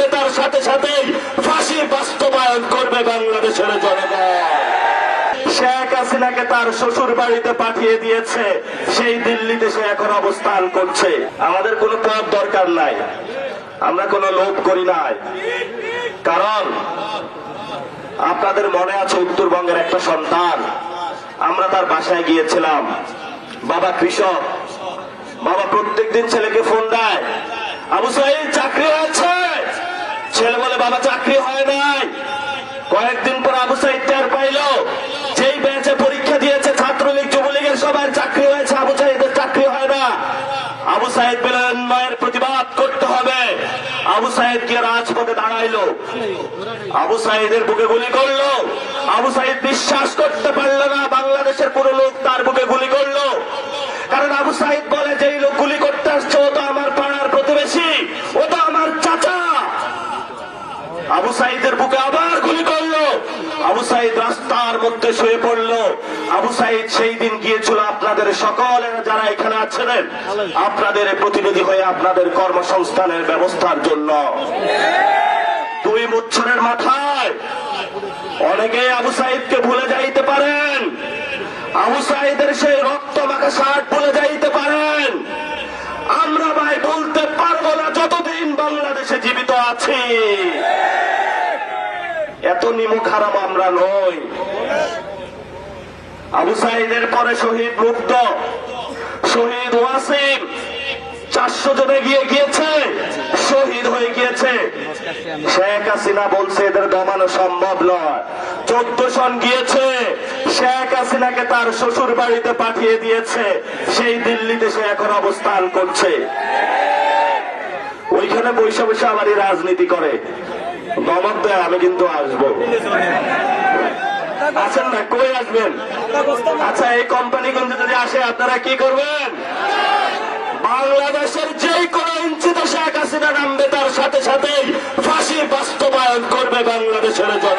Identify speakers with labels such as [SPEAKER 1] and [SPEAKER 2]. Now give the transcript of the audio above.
[SPEAKER 1] নামবে তার সাথে সাথে ফাঁসি বাস্তবায়ন করবে বাংলাদেশের জনগণ। শেখ হাসিনাকে তার শ্বশুর বাড়িতে পাঠিয়ে দিয়েছে, সেই দিল্লিতে সে এখন অবস্থান করছে। আমাদের কোনো পদ দরকার নাই, আমরা কোনো লোভ করি নাই। কারণ আপনাদের মনে আছে উত্তরবঙ্গের একটা সন্তান, আমরা তার বাসায় গিয়েছিলাম। বাবা কৃষক, বাবা প্রত্যেকদিন ছেলেকে ফোন দেয়, আবু সাইদ চাকরি হয়েছে। ছেলে বলে বাবা চাকরি হয় নাই। কয়েকদিন পর আবু সাইদ টের পাইল যেই ব্যাচে পরীক্ষা দিয়েছে ছাত্রলীগ যুবলীগের সবার চাকরি হয়েছে, আবু সাইদের চাকরি হয় না। আবু সাইদ বললেন মায়ের প্রতিবাদ করতে হবে। আবু সাইদ গিয়ে রাজপথে দাঁড়াইলো, আবু সাইদের বুকে গুলি করলো। আবু সাইদ বিশ্বাস করতে পারলো না বাংলাদেশের পুরো লোক তার বুকে গুলি করলো। কারণ আবু সাইদ বলে যেই লোক গুলি করতে আসছে ও তো আমার পাড়ার প্রতিবেশী, ও তো আমার চাচা। আবু সাইদের বুকে আবার গুলি করলো। আবু সাইদ রাস্তার মধ্যে শুয়ে পড়লো। আবু সাইদ সেই দিন গিয়েছিল আপনাদের সকলের যারা এখানে আছেন আপনাদের প্রতিনিধি হয়ে আপনাদের কর্মসংস্থানের ব্যবস্থার জন্য। 2 বছরের মাথায় অনেকে আবু সাইদকে ভুলে যাইতে পারেন, আবু সাইদের সেই রক্ত মাখা শার্ট ভুলে যাইতে পারেন। আমরা ভাই বলতে পারবো না যতদিন বাংলাদেশে জীবিত আছি। এত নিমুখ হারাম আমরা নই। আবু সাইদের পরে শহীদ মুগ্ধ, শহীদ ওয়াসিম 400 জনে গিয়েছে, শহীদ হয়ে গিয়েছে। শেখ হাসিনা বলছে এদের দমানো সম্ভব নয়। 14 জন গিয়েছে, শেখ হাসিনাকে তার শ্বশুর বাড়িতে পাঠিয়ে দিয়েছে, সেই দিল্লিতে সে এখন অবস্থান করছে। ওইখানে বৈশা বৈশা আমারই রাজনীতি করে। দমক দেয় আমি কিন্তু আসবো। আছেন না, কই আসবেন? আচ্ছা এই কোম্পানিগঞ্জে যদি আসে আপনারা কি করবেন? বাংলাদেশের যে কোনো ইঞ্চিতে শেখ হাসিনা নামবে তার সাথে সাথে ফাঁসি বাস্তবায়ন করবে বাংলাদেশের জনগণ।